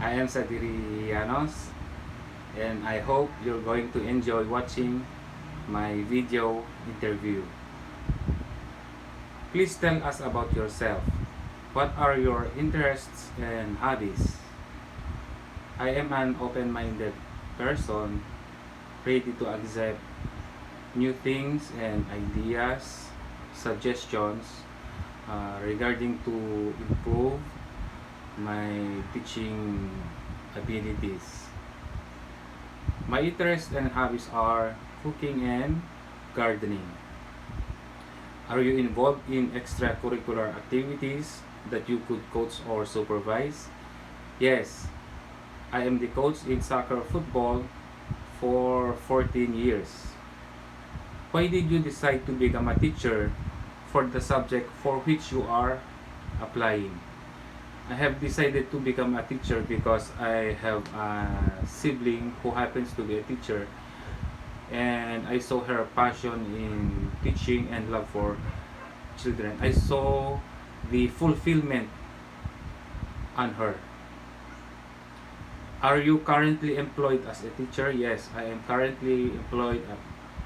I am Satirianos, and I hope you're going to enjoy watching my video interview. Please tell us about yourself. What are your interests and hobbies? I am an open-minded person, ready to accept new things and ideas, suggestions regarding to improve my teaching abilities. My interests and hobbies are cooking and gardening. Are you involved in extracurricular activities that you could coach or supervise? Yes, I am the coach in soccer football for 14 years. Why did you decide to become a teacher for the subject for which you are applying? I have decided to become a teacher because I have a sibling who happens to be a teacher, and I saw her passion in teaching and love for children. I saw the fulfillment on her. Are you currently employed as a teacher? Yes, I am currently employed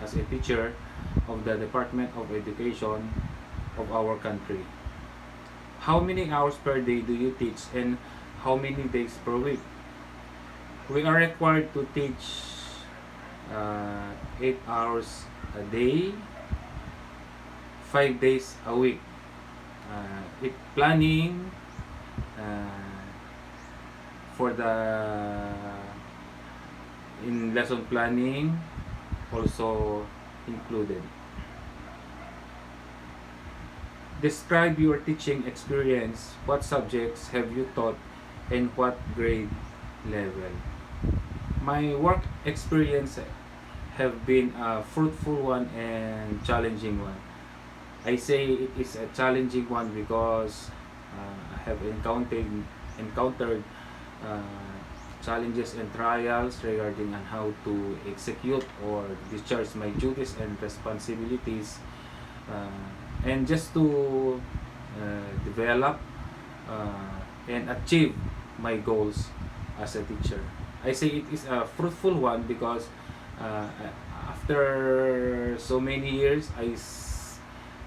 as a teacher of the Department of Education of our country. How many hours per day do you teach and how many days per week? We are required to teach 8 hours a day, 5 days a week. With planning uh, for the in lesson planning also included. Describe your teaching experience. What subjects have you taught and what grade level? My work experience have been a fruitful one and challenging one. I say it is a challenging one because I have encountered uh, challenges and trials regarding on how to execute or discharge my duties and responsibilities, and just to develop and achieve my goals as a teacher. I say it is a fruitful one because uh, after so many years,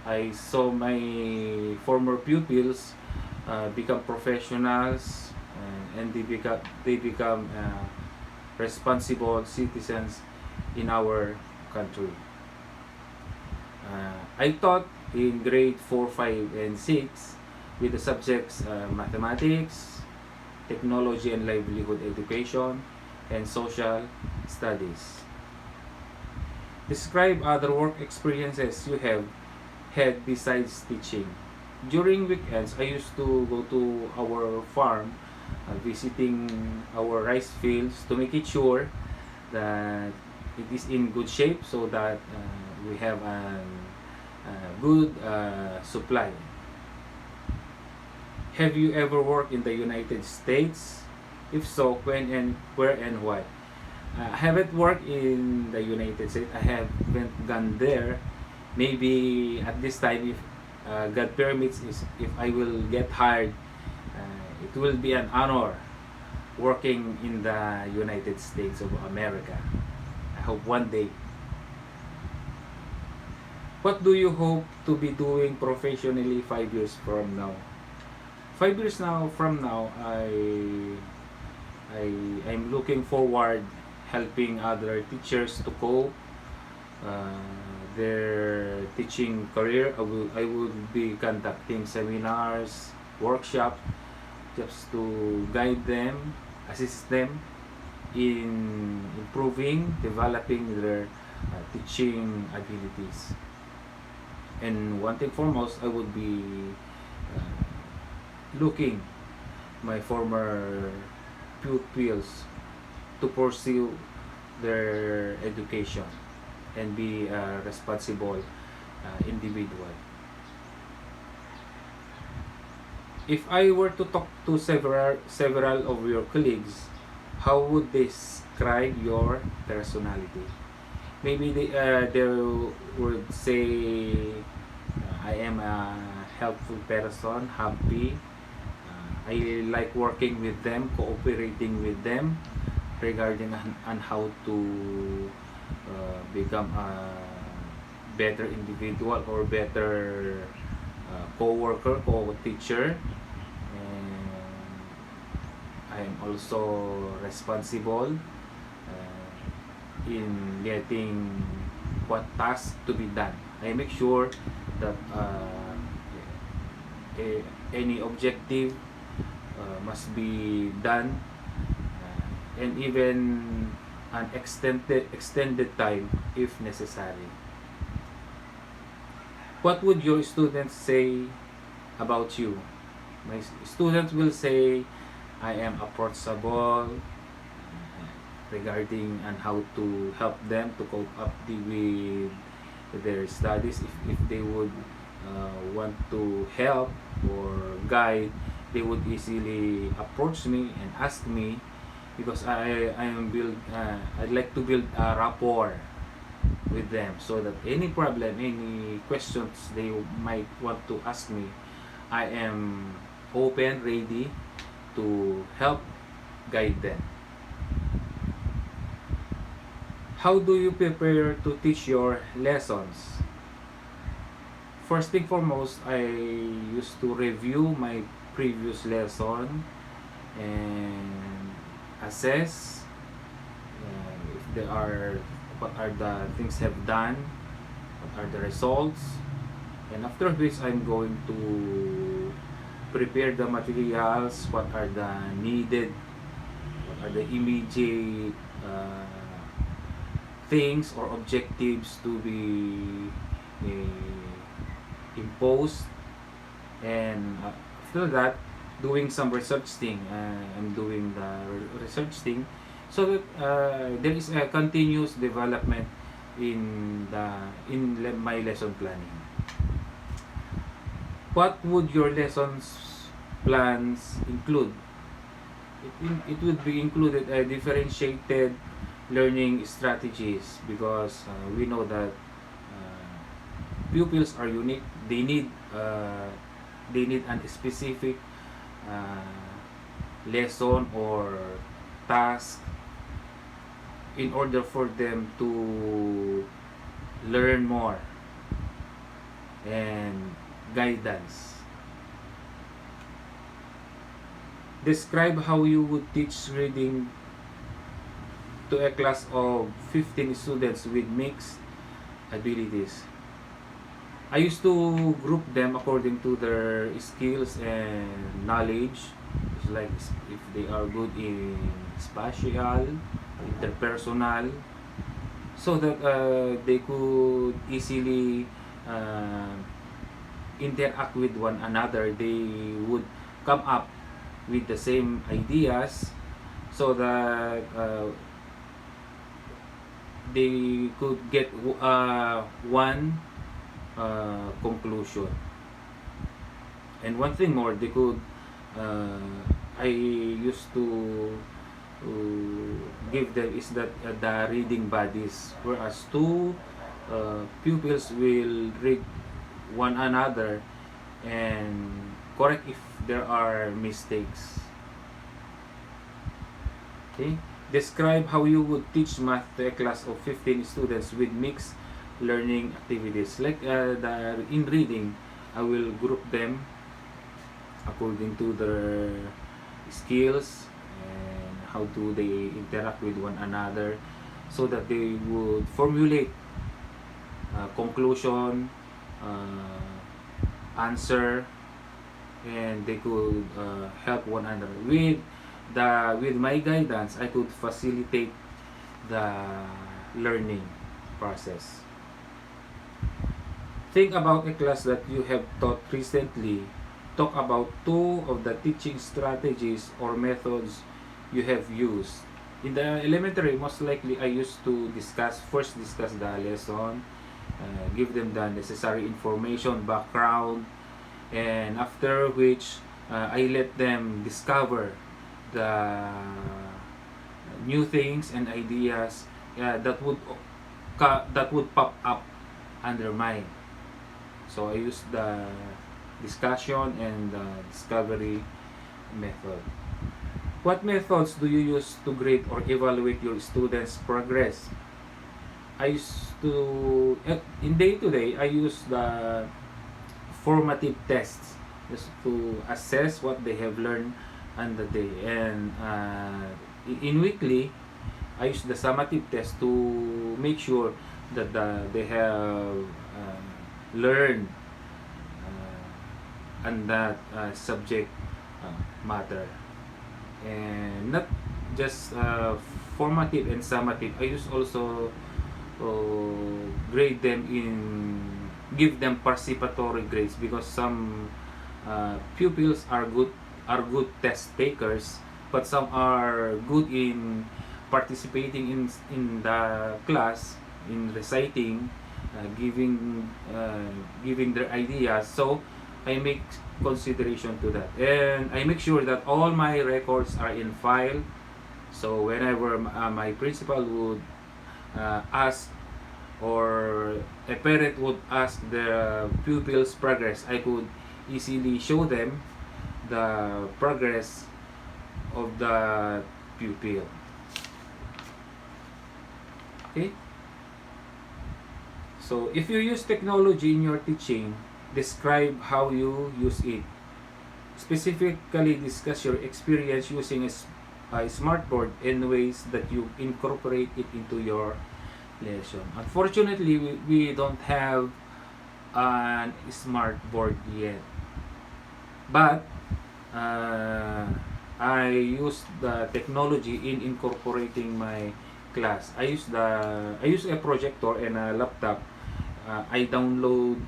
I saw my former pupils become professionals, and they become responsible citizens in our country. I taught in grade 4, 5, and 6 with the subjects mathematics, technology and livelihood education, and social studies. Describe other work experiences you have had besides teaching. During weekends, I used to go to our farm, visiting our rice fields to make it sure that it is in good shape so that we have a good supply. Have you ever worked in the United States? If so, when and where and why? I haven't worked in the United States. I haven't gone there. Maybe at this time, if God permits, is if I will get hired, it will be an honor working in the United States of America. I hope one day. What do you hope to be doing professionally 5 years from now? 5 years now from now, I I'm looking forward helping other teachers to cope uh, their teaching career. I will be conducting seminars, workshops, just to guide them, assist them in improving, developing their teaching abilities. And one thing foremost, I would be uh, looking my former pupils to pursue their education and be a responsible individual. If I were to talk to several of your colleagues, how would they describe your personality? Maybe they would say I am a helpful person, happy, I like working with them, cooperating with them regarding on how to become a better individual or better co-worker, co-teacher. And I am also responsible in getting what task to be done. I make sure that any objective must be done, and even an extended time if necessary. What would your students say about you? My students will say I am approachable regarding on how to help them to cope up with their studies. If they would want to help or guide, they would easily approach me and ask me, because I am build I'd like to build a rapport with them, so that any problem, any questions they might want to ask me, I am open, ready to help guide them. How do you prepare to teach your lessons? First thing foremost, I used to review my previous lesson and assess if there are what are the things have done, what are the results, and after which I'm going to prepare the materials, what are the needed, what are the immediate things or objectives to be imposed, and after that doing some research thing. I'm doing the research thing, so that there is a continuous development in my lesson planning. What would your lessons plans include? It would be included differentiated learning strategies, because we know that pupils are unique. They need a specific uh, lesson or task in order for them to learn more, and guidance. Describe how you would teach reading to a class of 15 students with mixed abilities. I used to group them according to their skills and knowledge. It's like if they are good in spatial, interpersonal, so that they could easily uh, interact with one another. They would come up with the same ideas, so that they could get one conclusion. And one thing more, they could I used to give them is that the reading buddies, whereas two pupils will read one another and correct if there are mistakes. Okay, describe how you would teach math to a class of 15 students with mixed learning activities. Like in reading, I will group them according to their skills and how do they interact with one another, so that they would formulate conclusion, answer, and they could help one another. With my guidance, I could facilitate the learning process. Think about a class that you have taught recently. Talk about two of the teaching strategies or methods you have used. In the elementary, most likely I used to first discuss the lesson, give them the necessary information, background, and after which I let them discover the new things and ideas that would pop up under mind. So I use the discussion and the discovery method. What methods do you use to grade or evaluate your students' progress? I used to, in day to day, I use the formative tests just to assess what they have learned on the day. And in weekly, I use the summative test to make sure that they have learned on that subject matter. And not just formative and summative, I use also grade them give them participatory grades, because some pupils are good test takers, but some are good in participating in the class, in reciting, giving their ideas. So I make consideration to that, and I make sure that all my records are in file. So whenever my principal would ask, or a parent would ask the pupils' progress, I could easily show them the progress of the pupil. Okay? So if you use technology in your teaching, describe how you use it. Specifically, discuss your experience using a smartboard in ways that you incorporate it into your lesson. Unfortunately, we don't have a smart board yet, but I use the technology in incorporating my class. I use a projector and a laptop. I download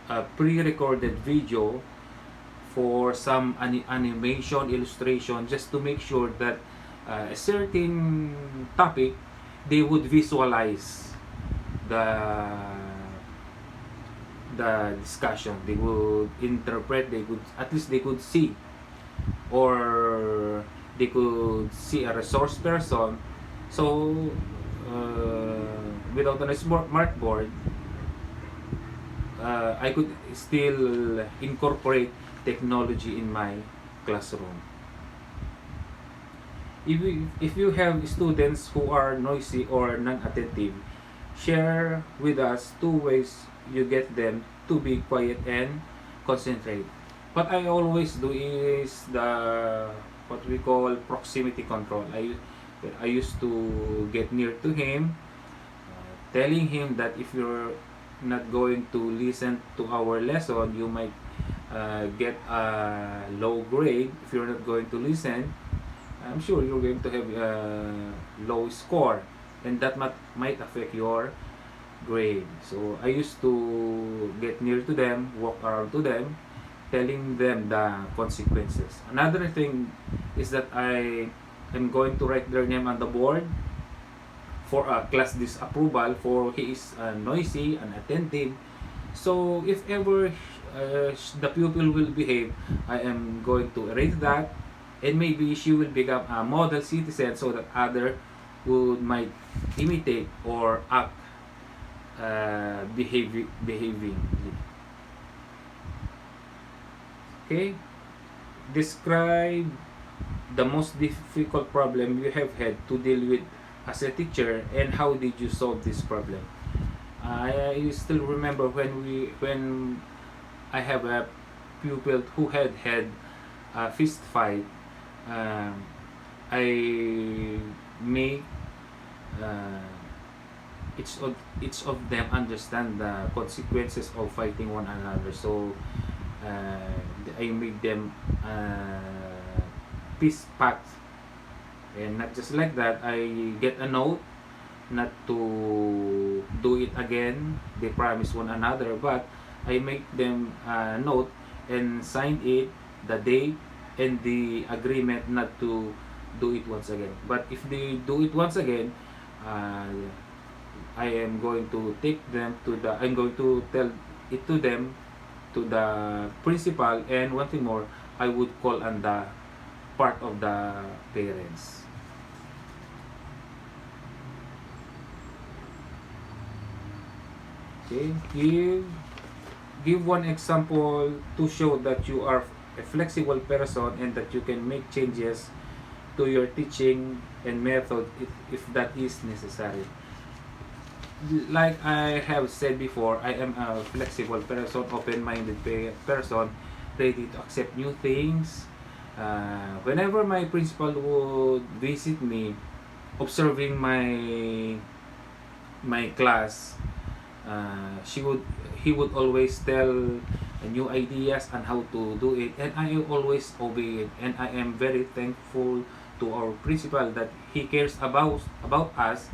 a pre-recorded video for some animation illustration, just to make sure that a certain topic, they would visualize the discussion, they would interpret, they could, at least they could see, or they could see a resource person. So without a smart board, I could still incorporate technology in my classroom. If you have students who are noisy or non-attentive, share with us 2 ways you get them to be quiet and concentrate. What I always do is the what we call proximity control. I used to get near to him, telling him that if you're not going to listen to our lesson, you might get a low grade. If you're not going to listen, I'm sure you're going to have a low score, and that might affect your grade. So I used to get near to them, walk around to them, telling them the consequences. Another thing is that I am going to write their name on the board for a class disapproval, for he is noisy and attentive. So if ever the pupil will behave, I am going to erase that, and maybe she will become a model citizen, so that other might imitate or act behaving. Okay, describe the most difficult problem you have had to deal with as a teacher, and how did you solve this problem. I still remember when I have a pupil who had a fist fight. I make each of them understand the consequences of fighting one another. So I make them peace pact, and not just like that, I get a note not to do it again. They promise one another, but I make them a note and sign it, the date and the agreement not to do it once again. But if they do it once again, I am going to take them to I'm going to tell it to them, to the principal, and one thing more, I would call on the part of the parents. Okay, give one example to show that you are a flexible person and that you can make changes to your teaching and method if that is necessary. Like I have said before, I am a flexible person, open-minded person, ready to accept new things. Whenever my principal would visit me, observing my class, she would he would always tell new ideas on how to do it, and I always obey it. And I am very thankful to our principal that he cares about us,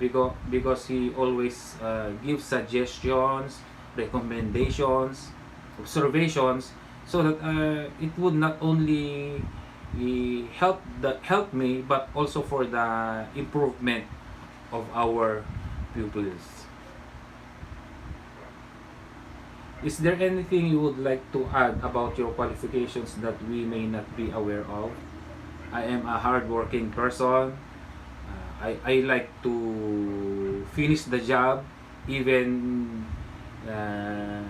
because he always gives suggestions, recommendations, observations, so that it would not only help me, but also for the improvement of our pupils. Is there anything you would like to add about your qualifications that we may not be aware of? I am a hardworking person. I like to finish the job even uh,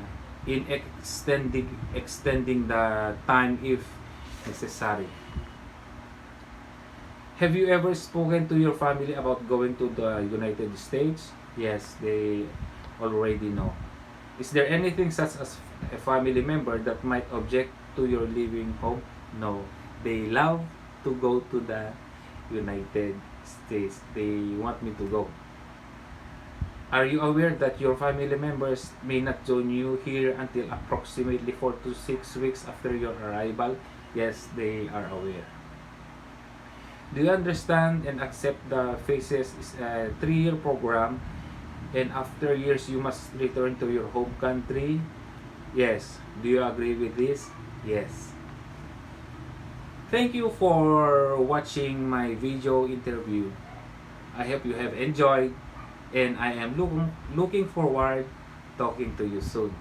in extending the time if necessary. Have you ever spoken to your family about going to the United States? Yes, they already know. Is there anything such as a family member that might object to your leaving home? No. They love to go to the United States. They want me to go. Are you aware that your family members may not join you here until approximately 4 to 6 weeks after your arrival? Yes, they are aware. Do you understand and accept the phases is a 3-year program, and after years you must return to your home country? Yes. Do you agree with this? Yes. Thank you for watching my video interview. I hope you have enjoyed, and I am looking forward talking to you soon.